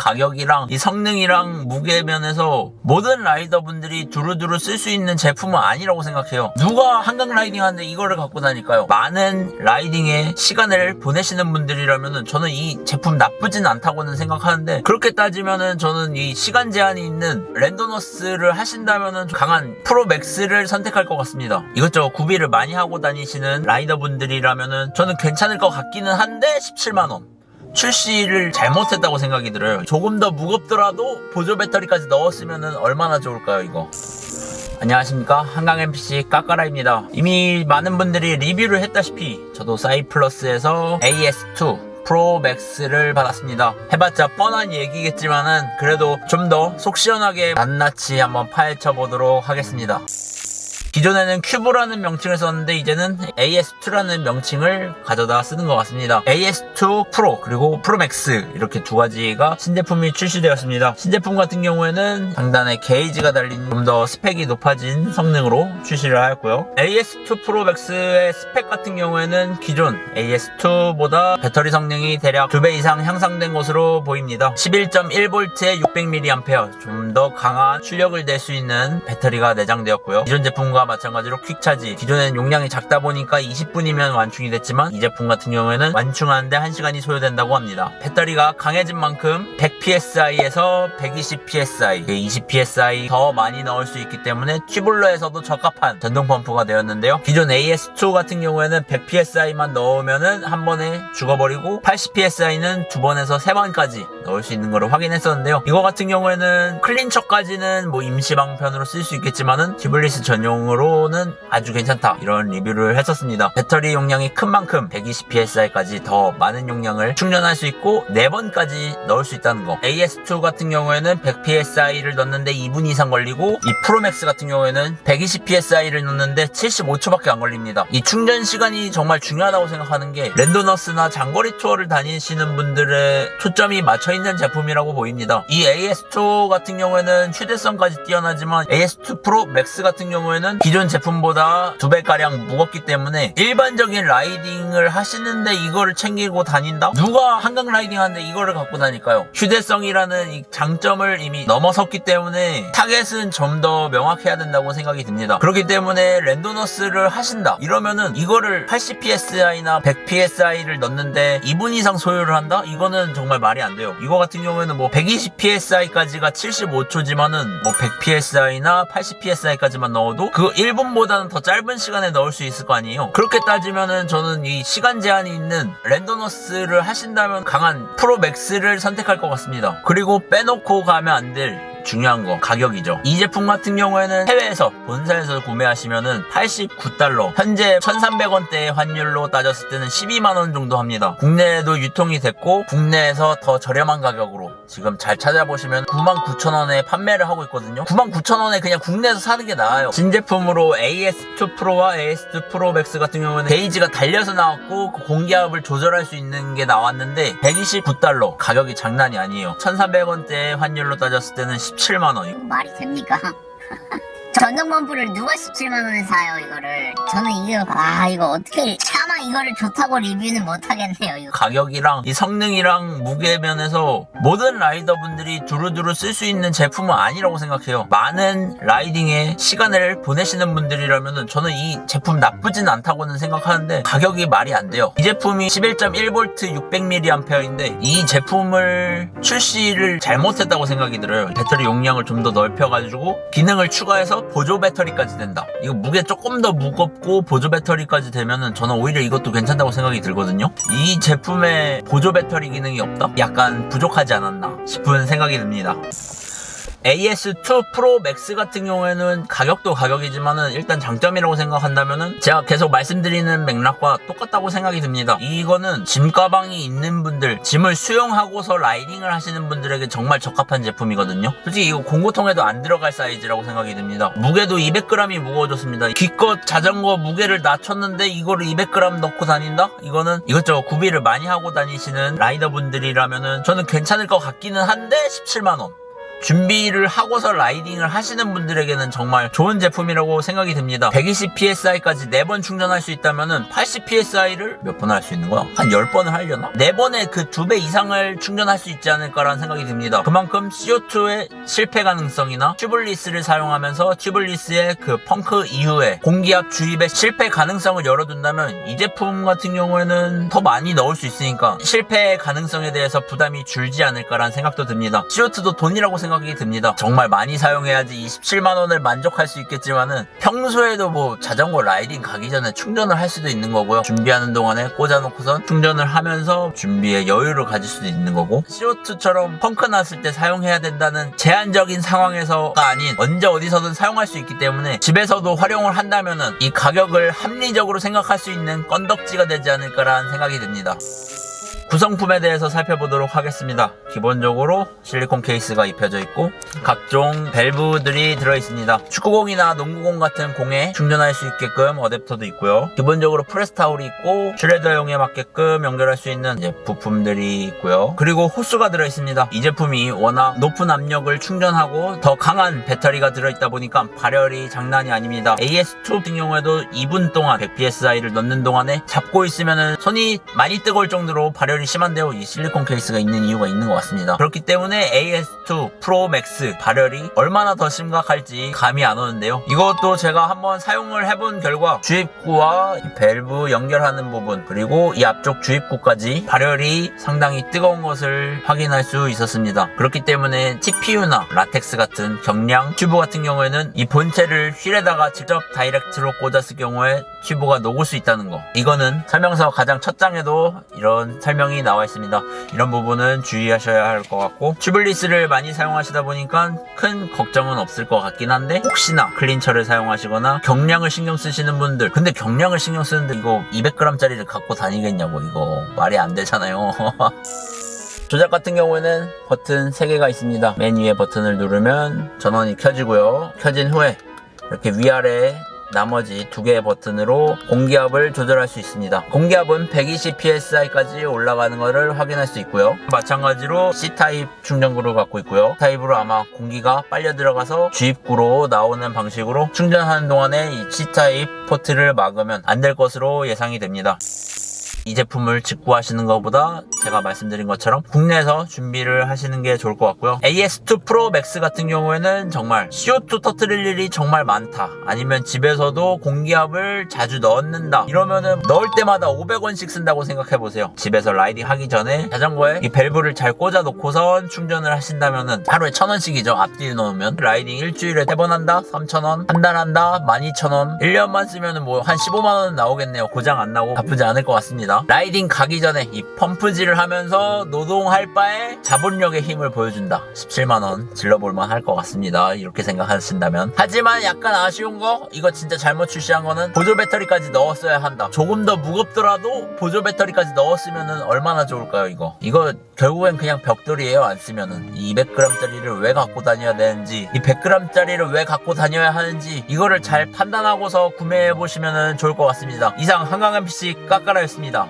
가격이랑 이 성능이랑 무게 면에서 모든 라이더분들이 두루두루 쓸 수 있는 제품은 아니라고 생각해요. 누가 한강 라이딩 하는데 이거를 갖고 다닐까요? 많은 라이딩에 시간을 보내시는 분들이라면은 저는 이 제품 나쁘진 않다고는 생각하는데, 그렇게 따지면은 저는 이 시간 제한이 있는 랜더너스를 하신다면은 강한 프로맥스를 선택할 것 같습니다. 이것저것 구비를 많이 하고 다니시는 라이더분들이라면은 저는 괜찮을 것 같기는 한데 17만원. 출시를 잘못했다고 생각이 들어요. 조금 더 무겁더라도 보조 배터리까지 넣었으면 얼마나 좋을까요, 이거? 안녕하십니까, 한강NPC 까까라입니다. 이미 많은 분들이 리뷰를 했다시피 저도 사이플러스에서 AS2 프로 맥스를 받았습니다. 해봤자 뻔한 얘기겠지만은 그래도 좀 더 속 시원하게 낱낱이 한번 파헤쳐보도록 하겠습니다. 기존에는 큐브라는 명칭을 썼는데 이제는 AS2라는 명칭을 가져다 쓰는 것 같습니다. AS2 프로 그리고 프로맥스 이렇게 두 가지가 신제품이 출시되었습니다. 신제품 같은 경우에는 상단에 게이지가 달린 좀 더 스펙이 높아진 성능으로 출시를 하였고요. AS2 프로맥스의 스펙 같은 경우에는 기존 AS2보다 배터리 성능이 대략 2배 이상 향상된 것으로 보입니다. 11.1V에 600mAh 좀 더 강한 출력을 낼 수 있는 배터리가 내장되었고요. 기존 제품과 마찬가지로 퀵차지, 기존에는 용량이 작다 보니까 20분이면 완충이 됐지만 이 제품 같은 경우에는 완충하는데 1시간이 소요된다고 합니다. 배터리가 강해진 만큼 100psi에서 120psi, 20psi 더 많이 넣을 수 있기 때문에 튜블러에서도 적합한 전동 펌프가 되었는데요. 기존 AS2 같은 경우에는 100psi만 넣으면은 한 번에 죽어버리고 80psi는 두 번에서 세 번까지 넣을 수 있는 거를 확인했었는데요. 이거 같은 경우에는 클린처까지는 뭐 임시 방편으로 쓸 수 있겠지만은 튜블리스 전용으로는 아주 괜찮다, 이런 리뷰를 했었습니다. 배터리 용량이 큰 만큼 120psi까지 더 많은 용량을 충전할 수 있고 4번까지 넣을 수 있다는 거. AS2 같은 경우에는 100psi를 넣는데 2분 이상 걸리고 이 프로맥스 같은 경우에는 120psi를 넣는데 75초밖에 안 걸립니다. 이 충전 시간이 정말 중요하다고 생각하는 게 랜더너스나 장거리 투어를 다니시는 분들의 초점이 맞춰있는 제품이라고 보입니다. 이 AS2 같은 경우에는 휴대성까지 뛰어나지만 AS2 프로 맥스 같은 경우에는 기존 제품보다 2배가량 무겁기 때문에 일반적인 라이딩을 하시는데 이거를 챙기고 다닌다? 누가 한강 라이딩 하는데 이거를 갖고 다닐까요? 휴대성이라는 이 장점을 이미 넘어섰기 때문에 타겟은 좀 더 명확해야 된다고 생각이 듭니다. 그렇기 때문에 랜더너스를 하신다 이러면은 이거를 80psi나 100psi를 넣는데 2분 이상 소요를 한다? 이거는 정말 말이 안 돼요. 이거 같은 경우에는 뭐 120psi까지가 75초지만은 뭐 100psi나 80psi까지만 넣어도 그 1분보다는 더 짧은 시간에 넣을 수 있을 거 아니에요. 그렇게 따지면은 저는 이 시간 제한이 있는 랜더너스를 하신다면 강한 프로맥스를 선택할 것 같습니다. 그리고 빼놓고 가면 안 될 중요한 거, 가격이죠. 이 제품 같은 경우에는 해외에서 본사에서 구매하시면은 89달러, 현재 1300원대의 환율로 따졌을 때는 12만원 정도 합니다. 국내에도 유통이 됐고 국내에서 더 저렴한 가격으로 지금 잘 찾아보시면 99,000원에 판매를 하고 있거든요. 99,000원에 그냥 국내에서 사는 게 나아요. 신제품으로 AS2 프로와 AS2 프로 맥스 같은 경우는 게이지가 달려서 나왔고 그 공기압을 조절할 수 있는 게 나왔는데 129달러, 가격이 장난이 아니에요. 1300원대의 환율로 따졌을 때는 17만원. 말이 됩니까? 전동 펌프를 누가 17만원에 사요, 이거를. 저는 이거 어떻게, 차마 이거를 좋다고 리뷰는 못하겠네요, 이거. 가격이랑 이 성능이랑 무게 면에서 모든 라이더분들이 두루두루 쓸 수 있는 제품은 아니라고 생각해요. 많은 라이딩에 시간을 보내시는 분들이라면 저는 이 제품 나쁘진 않다고는 생각하는데 가격이 말이 안 돼요. 이 제품이 11.1V 600mAh인데 이 제품을 출시를 잘못했다고 생각이 들어요. 배터리 용량을 좀 더 넓혀가지고 기능을 추가해서 보조 배터리까지 된다. 이거 무게 조금 더 무겁고 보조 배터리까지 되면은 저는 오히려 이것도 괜찮다고 생각이 들거든요. 이 제품에 보조 배터리 기능이 없다? 약간 부족하지 않았나 싶은 생각이 듭니다. AS2 프로 맥스 같은 경우에는 가격도 가격이지만은 일단 장점이라고 생각한다면은 제가 계속 말씀드리는 맥락과 똑같다고 생각이 듭니다. 이거는 짐 가방이 있는 분들, 짐을 수용하고서 라이딩을 하시는 분들에게 정말 적합한 제품이거든요. 솔직히 이거 공구통에도 안 들어갈 사이즈라고 생각이 듭니다. 무게도 200g이 무거워졌습니다. 기껏 자전거 무게를 낮췄는데 이거를 200g 넣고 다닌다? 이거는 이것저것 구비를 많이 하고 다니시는 라이더분들이라면은 저는 괜찮을 것 같기는 한데 17만원. 준비를 하고서 라이딩을 하시는 분들에게는 정말 좋은 제품이라고 생각이 듭니다. 120psi까지 4번 충전할 수 있다면은 80psi를 몇 번 할 수 있는 거야? 한 10번을 하려나? 4번에 그 2배 이상을 충전할 수 있지 않을까라는 생각이 듭니다. 그만큼 CO2의 실패 가능성이나 튜블리스를 사용하면서 튜블리스의 그 펑크 이후에 공기압 주입의 실패 가능성을 열어둔다면 이 제품 같은 경우에는 더 많이 넣을 수 있으니까 실패 가능성에 대해서 부담이 줄지 않을까라는 생각도 듭니다. CO2도 돈이라고 생각이 듭니다. 정말 많이 사용해야지 27만원을 만족할 수 있겠지만은 평소에도 뭐 자전거 라이딩 가기 전에 충전을 할 수도 있는 거고요. 준비하는 동안에 꽂아놓고선 충전을 하면서 준비에 여유를 가질 수도 있는 거고, CO2처럼 펑크 났을 때 사용해야 된다는 제한적인 상황에서가 아닌 언제 어디서든 사용할 수 있기 때문에 집에서도 활용을 한다면은 이 가격을 합리적으로 생각할 수 있는 건덕지가 되지 않을까라는 생각이 듭니다. 구성품에 대해서 살펴보도록 하겠습니다. 기본적으로 실리콘 케이스가 입혀져 있고 각종 밸브들이 들어있습니다. 축구공이나 농구공 같은 공에 충전할 수 있게끔 어댑터도 있고요. 기본적으로 프레스타올이 있고 슈레더용에 맞게끔 연결할 수 있는 이제 부품들이 있고요. 그리고 호스가 들어있습니다. 이 제품이 워낙 높은 압력을 충전하고 더 강한 배터리가 들어있다 보니까 발열이 장난이 아닙니다. AS2 같은 경우에도 2분 동안 100psi를 넣는 동안에 잡고 있으면 손이 많이 뜨거울 정도로 발열이 심한데요. 이 실리콘 케이스가 있는 이유가 있는 것 같습니다. 그렇기 때문에 AS2 프로 맥스 발열이 얼마나 더 심각할지 감이 안 오는데요. 이것도 제가 한번 사용을 해본 결과 주입구와 이 밸브 연결하는 부분 그리고 이 앞쪽 주입구까지 발열이 상당히 뜨거운 것을 확인할 수 있었습니다. 그렇기 때문에 TPU나 라텍스 같은 경량 튜브 같은 경우에는 이 본체를 휠에다가 직접 다이렉트로 꽂았을 경우에 튜브가 녹을 수 있다는 거, 이거는 설명서 가장 첫 장에도 이런 설명이 나와 있습니다. 이런 부분은 주의하셔야 할 것 같고, 튜블리스를 많이 사용하시다 보니까 큰 걱정은 없을 것 같긴 한데, 혹시나 클린처를 사용하시거나 경량을 신경 쓰시는 분들, 근데 경량을 신경 쓰는데 이거 200g짜리를 갖고 다니겠냐고, 이거 말이 안 되잖아요. 조작 같은 경우에는 버튼 3개가 있습니다. 맨 위에 버튼을 누르면 전원이 켜지고요. 켜진 후에 이렇게 위아래 나머지 2개의 버튼으로 공기압을 조절할 수 있습니다. 공기압은 120psi까지 올라가는 것을 확인할 수 있고요. 마찬가지로 C타입 충전구를 갖고 있고요. C타입으로 아마 공기가 빨려 들어가서 주입구로 나오는 방식으로 충전하는 동안에 이 C타입 포트를 막으면 안 될 것으로 예상이 됩니다. 이 제품을 직구하시는 것보다 제가 말씀드린 것처럼 국내에서 준비를 하시는 게 좋을 것 같고요. AS2 프로 맥스 같은 경우에는 정말 CO2 터뜨릴 일이 정말 많다, 아니면 집에서도 공기압을 자주 넣는다, 이러면은 넣을 때마다 500원씩 쓴다고 생각해보세요. 집에서 라이딩 하기 전에 자전거에 이 밸브를 잘 꽂아 놓고선 충전을 하신다면은 하루에 1000원씩이죠. 앞뒤 넣으면 라이딩 일주일에 3번 한다 3000원, 한 달 한다 12000원, 1년만 쓰면은 뭐 한 15만원 나오겠네요. 고장 안 나고 나쁘지 않을 것 같습니다. 라이딩 가기 전에 이 펌프질을 하면서 노동할 바에 자본력의 힘을 보여준다. 17만원 질러볼만 할 것 같습니다. 이렇게 생각하신다면. 하지만 약간 아쉬운 거, 이거 진짜 잘못 출시한 거는 보조 배터리까지 넣었어야 한다. 조금 더 무겁더라도 보조 배터리까지 넣었으면 얼마나 좋을까요? 이거 결국엔 그냥 벽돌이에요. 안 쓰면은. 이 200g짜리를 왜 갖고 다녀야 되는지, 이 100g짜리를 왜 갖고 다녀야 하는지, 이거를 잘 판단하고서 구매해보시면 좋을 것 같습니다. 이상 한강MPC 까까라였습니다.